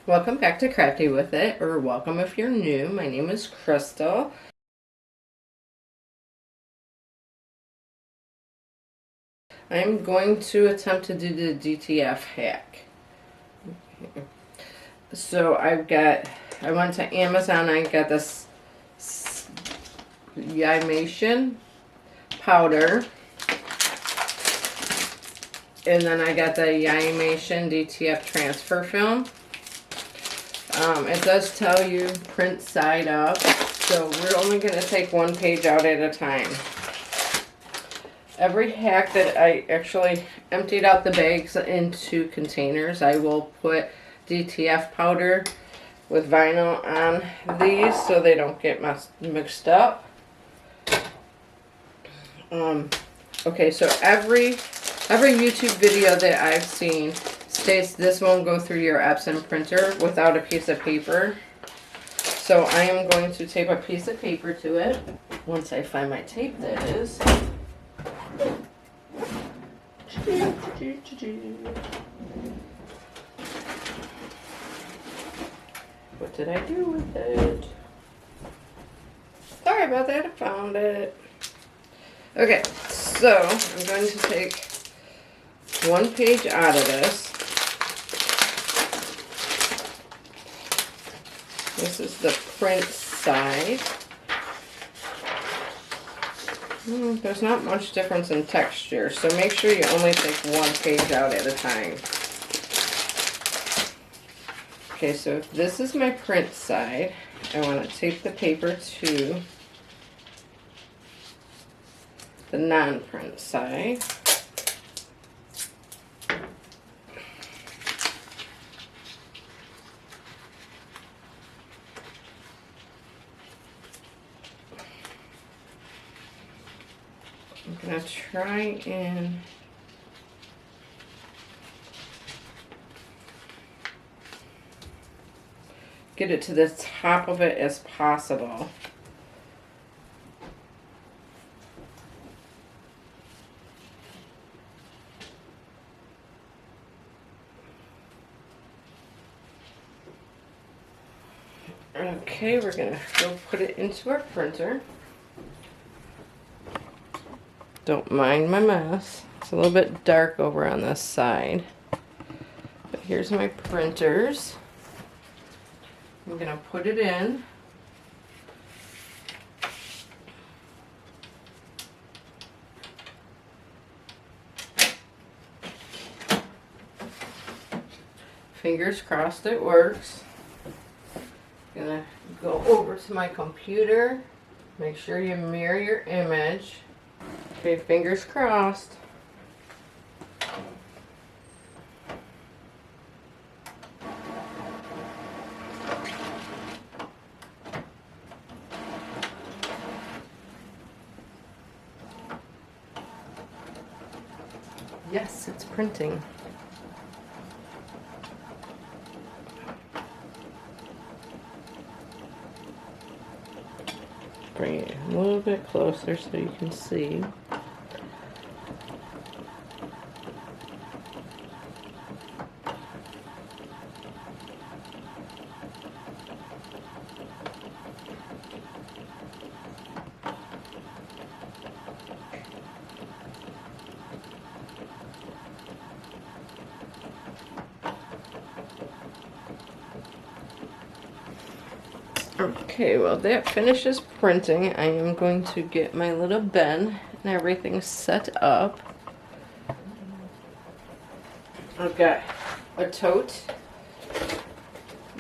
Welcome back to Crafty With It, or welcome if you're new. My name is Crystal. I'm going to attempt to do the DTF hack. So I went to Amazon, I got this Yimation powder. And then I got the Yimation DTF transfer film. It does tell you print side up, so we're only going to take one page out at a time. Every hack that I actually emptied out the bags into containers, I will put DTF powder with vinyl on these so they don't get mixed up. Okay, so every YouTube video that I've seen states this won't go through your Epson printer without a piece of paper. So I am going to tape a piece of paper to it. Once I find my tape, that is. What did I do with it? Sorry about that, I found it. Okay, so I'm going to take one page out of this. This is the print side. There's not much difference in texture, so make sure you only take one page out at a time. Okay, so if this is my print side, I want to tape the paper to the non-print side. I'm going to try and get it to the top of it as possible. Okay, we're going to go put it into our printer. Don't mind my mess. It's a little bit dark over on this side. But here's my printers. I'm going to put it in. Fingers crossed it works. I'm going to go over to my computer. Make sure you mirror your image. Okay, fingers crossed. Yes, it's printing. Bring it a little bit closer so you can see. Okay, well that finishes printing. I am going to get my little bin and everything set up. I've got a tote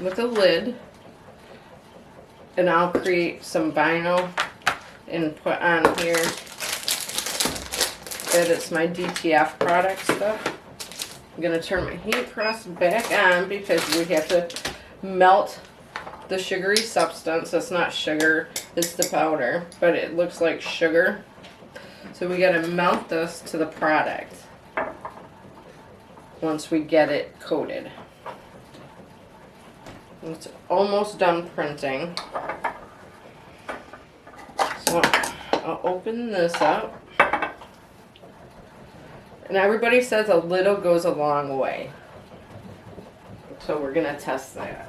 with a lid, and I'll create some vinyl and put on here that it's my DTF product stuff. I'm going to turn my heat press back on because we have to melt the sugary substance. It's not sugar, it's the powder, but it looks like sugar. So we gotta melt this to the product once we get it coated. It's almost done printing. So I'll open this up. And everybody says a little goes a long way. So we're gonna test that.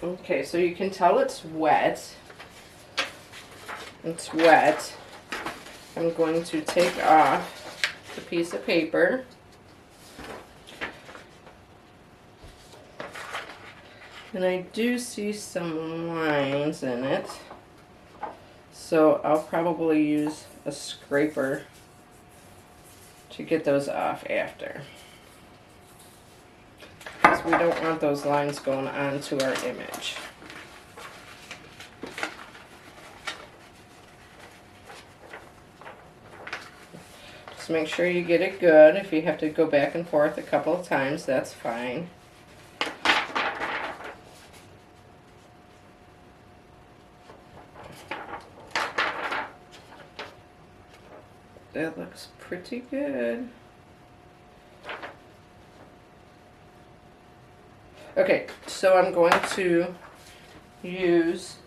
Okay, so you can tell it's wet. It's wet. I'm going to take off the piece of paper. And I do see some lines in it. So I'll probably use a scraper to get those off after. Because we don't want those lines going onto our image. Just make sure you get it good. If you have to go back and forth a couple of times, that's fine. That looks pretty good. Okay, so I'm going to use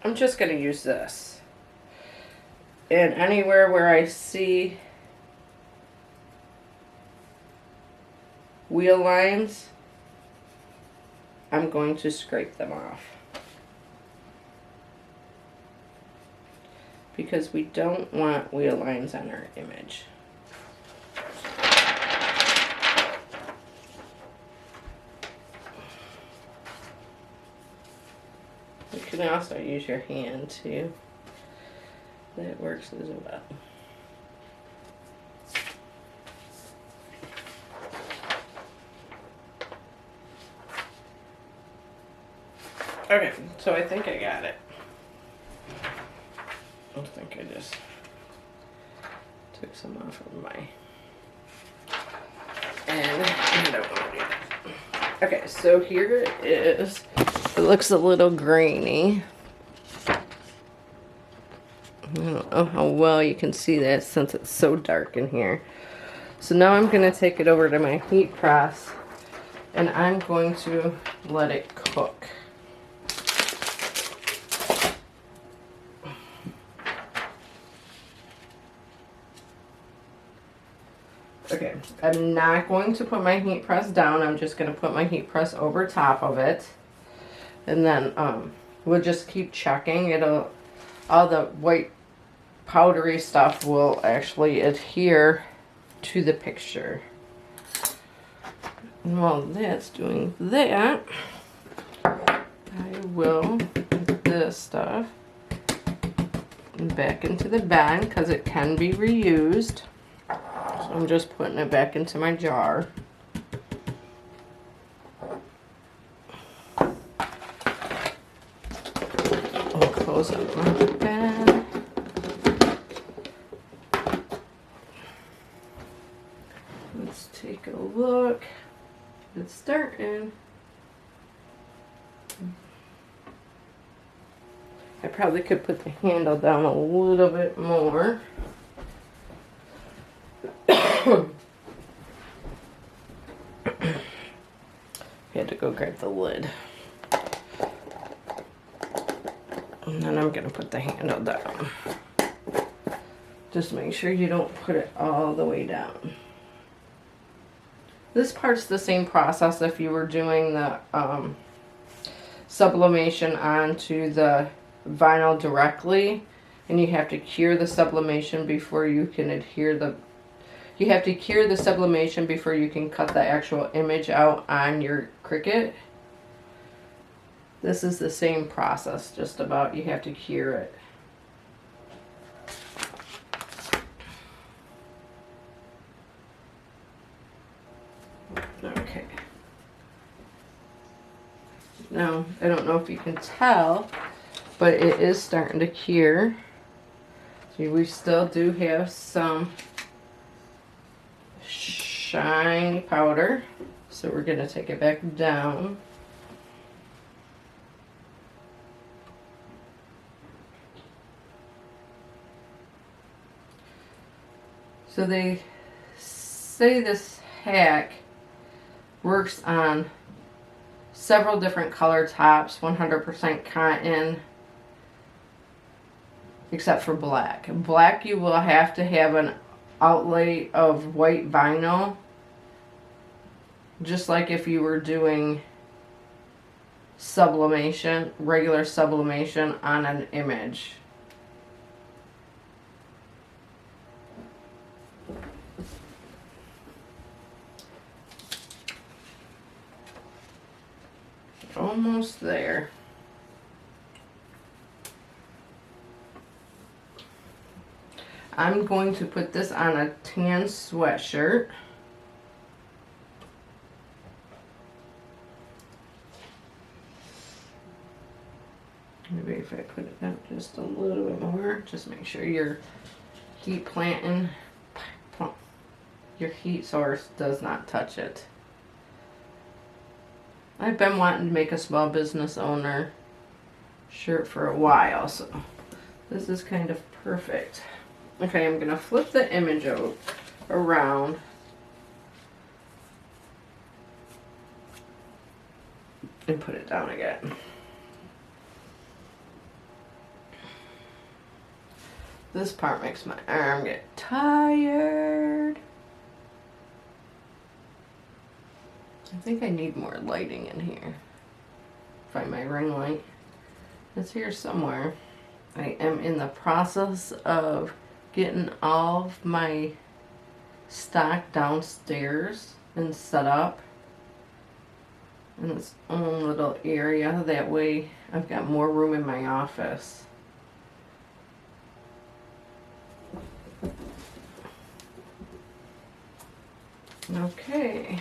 I'm just going to use this. And anywhere where I see wheel lines, I'm going to scrape them off. Because we don't want wheel lines on our image. You can also use your hand too. That works as well. Okay, so I think I got it. I think I just took some off of my... And I don't want to do that. Okay, so here it is. It looks a little grainy. I don't know how well you can see that since it's so dark in here. So now I'm going to take it over to my heat press and I'm going to let it cook. Okay, I'm not going to put my heat press down. I'm just going to put my heat press over top of it. And then we'll just keep checking. All the white powdery stuff will actually adhere to the picture. And while that's doing that, I will put this stuff back into the bag because it can be reused. So I'm just putting it back into my jar. I'll close up my bag. Let's take a look. It's starting. I probably could put the handle down a little bit more. Had to go grab the lid. And then I'm going to put the handle down. Just make sure you don't put it all the way down. This part's the same process if you were doing the sublimation onto the vinyl directly. And you have to cure the sublimation before you can adhere the... You have to cure the sublimation before you can cut the actual image out on your Cricut. This is the same process, just about. You have to cure it. Okay. Now, I don't know if you can tell, but it is starting to cure. See, we still do have some shiny powder, so we're going to take it back down. So they say this hack works on several different color tops, 100% cotton, except for black. Black, you will have to have an outlay of white vinyl, just like if you were doing sublimation, regular sublimation on an image. Almost there. I'm going to put this on a tan sweatshirt. Maybe if I put it out just a little bit more, just make sure your heat source does not touch it. I've been wanting to make a small business owner shirt for a while, so this is kind of perfect. Okay, I'm going to flip the image around. And put it down again. This part makes my arm get tired. I think I need more lighting in here. Find my ring light. It's here somewhere. I am in the process of getting all of my stock downstairs and set up in its own little area. That way I've got more room in my office. Okay,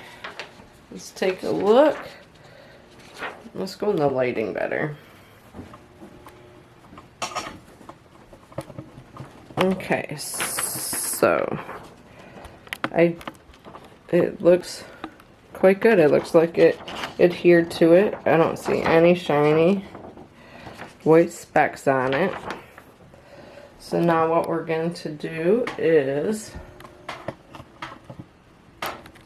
let's take a look. Let's go in the lighting better. Okay, so it looks quite good. It looks like it adhered to it. I don't see any shiny white specks on it. So now what we're going to do is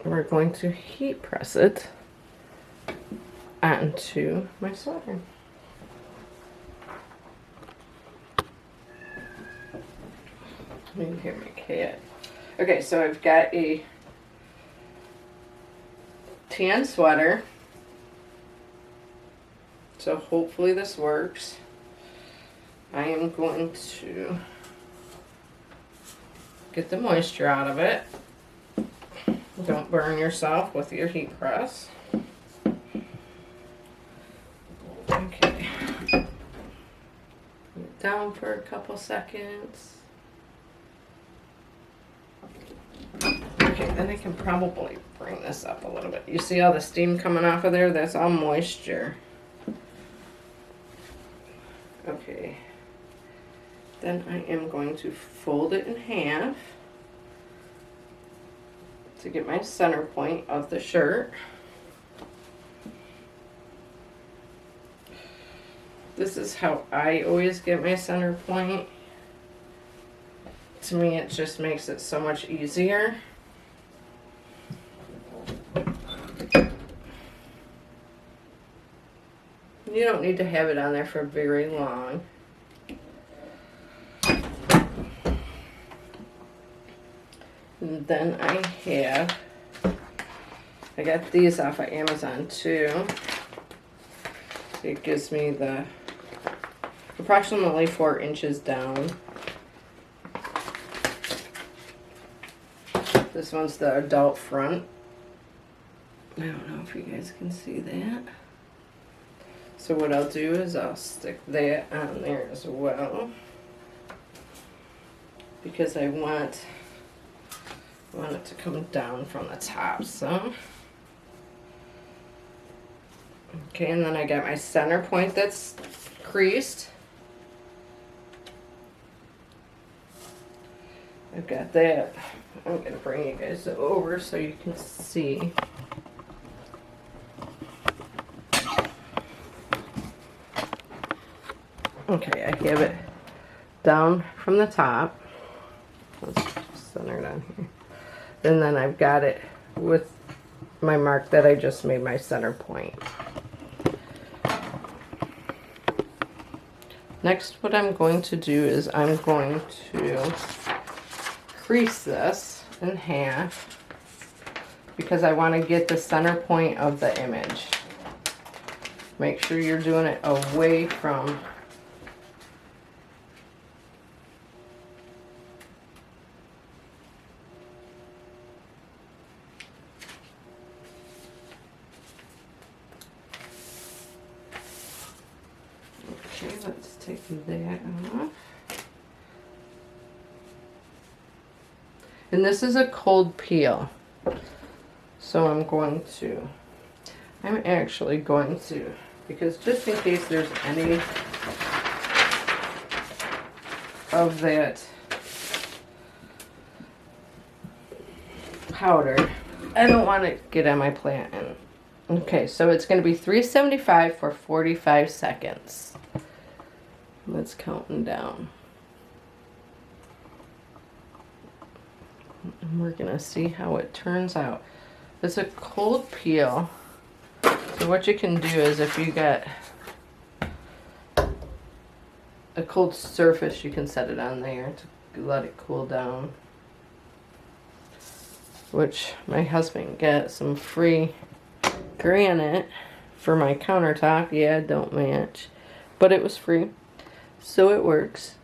we're going to heat press it onto my sweater. You can hear my cat. Okay, so I've got a tan sweater. So hopefully this works. I am going to get the moisture out of it. Don't burn yourself with your heat press. Okay. Put it down for a couple seconds. Okay, then I can probably bring this up a little bit. You see all the steam coming off of there? That's all moisture. Okay. Then I am going to fold it in half to get my center point of the shirt. This is how I always get my center point. To me, it just makes it so much easier. You don't need to have it on there for very long. And then I got these off of Amazon too. It gives me the approximately 4 inches down. This one's the adult front. I don't know if you guys can see that. So what I'll do is I'll stick that on there as well, because I want it to come down from the top some. Okay, and then I got my center point that's creased. I've got that. I'm going to bring you guys over so you can see. Okay, I have it down from the top. Let's set centered on here. And then I've got it with my mark that I just made my center point. Next, what I'm going to do is I'm going to crease this in half because I want to get the center point of the image. Make sure you're doing it away from okay, let's take that off. And this is a cold peel. So I'm actually going to, because just in case there's any of that powder, I don't want to get on my plant. Okay, so it's going to be 375 for 45 seconds. Let's count them down. And we're going to see how it turns out. It's a cold peel. So what you can do is if you got a cold surface, you can set it on there to let it cool down. Which my husband got some free granite for my countertop. Yeah, don't match. But it was free. So it works.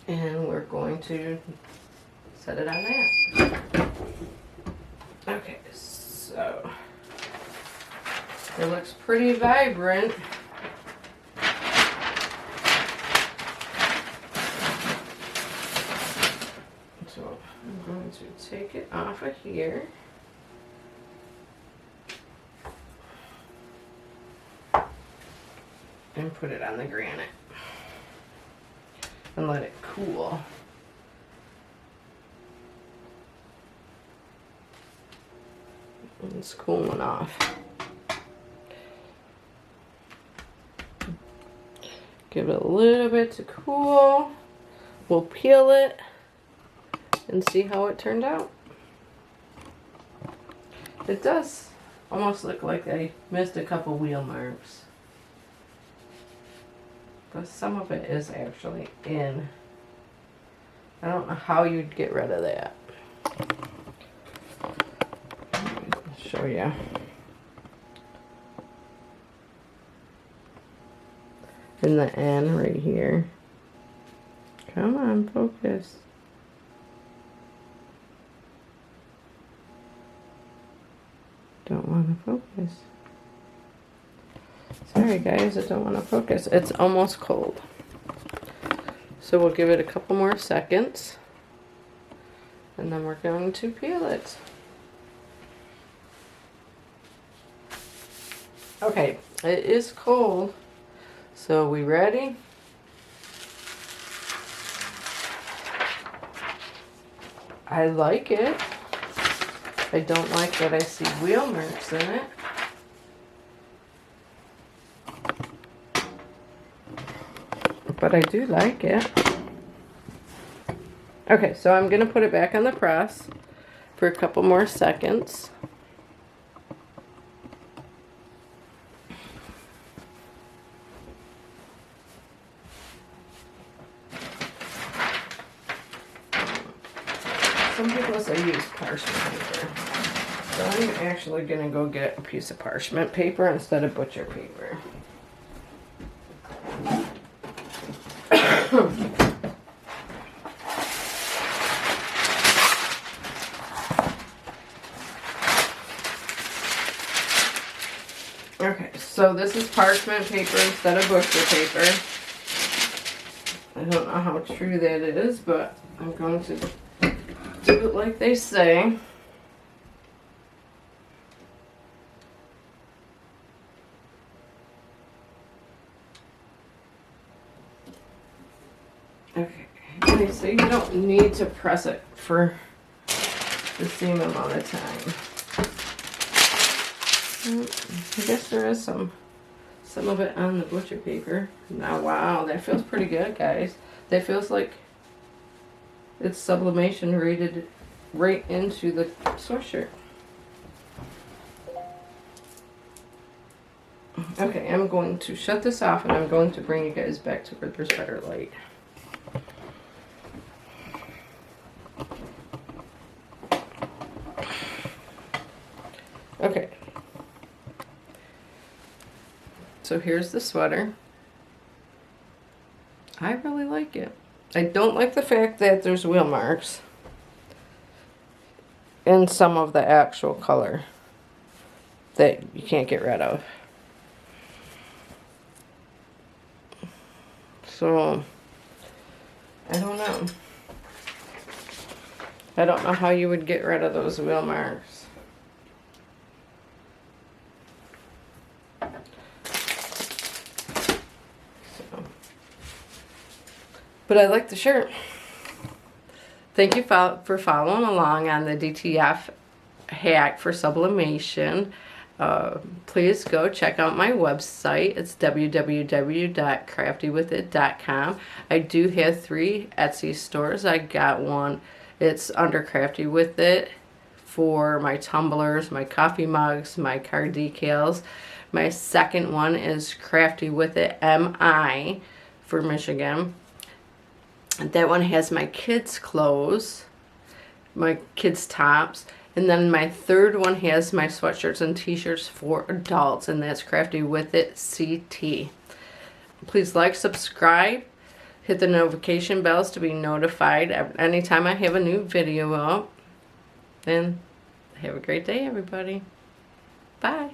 And we're going to set it on that. Okay, so it looks pretty vibrant. So I'm going to take it off of here. And put it on the granite. And let it cool. It's cooling off. Give it a little bit to cool. We'll peel it and see how it turned out. It does almost look like I missed a couple wheel marks. But some of it is actually in. I don't know how you'd get rid of that. I'll show you. In the end right here. Come on, focus. Don't want to focus. Sorry guys, I don't want to focus. It's almost cold. So we'll give it a couple more seconds. And then we're going to peel it. Okay, it is cold. So we ready? I like it. I don't like that I see wheel marks in it. But I do like it. Okay, so I'm going to put it back on the press for a couple more seconds. Some people say use parchment paper. So I'm actually going to go get a piece of parchment paper instead of butcher paper. Okay, so this is parchment paper instead of butcher paper. I don't know how true that is, but I'm going to do it like they say. Okay, and they say you don't need to press it for the same amount of time. I guess there is some of it on the butcher paper. Now, wow, that feels pretty good, guys. That feels like it's sublimation rated right into the sweatshirt. Okay, I'm going to shut this off and I'm going to bring you guys back to where there's better light. Okay. So here's the sweater. I really like it. I don't like the fact that there's wheel marks in some of the actual color that you can't get rid of. So, I don't know. I don't know how you would get rid of those wheel marks. So. But I like the shirt. Thank you for following along on the DTF Hack for sublimation. Please go check out my website. It's www.CraftyWithIt.com. I do have 3 Etsy stores. I got one. It's under Crafty With It for my tumblers, my coffee mugs, my card decals. My second one is Crafty With It MI for Michigan. That one has my kids' clothes, my kids' tops. And then my third one has my sweatshirts and t-shirts for adults, and that's Crafty With It CT. Please like, subscribe, hit the notification bells to be notified anytime I have a new video up. And have a great day, everybody. Bye.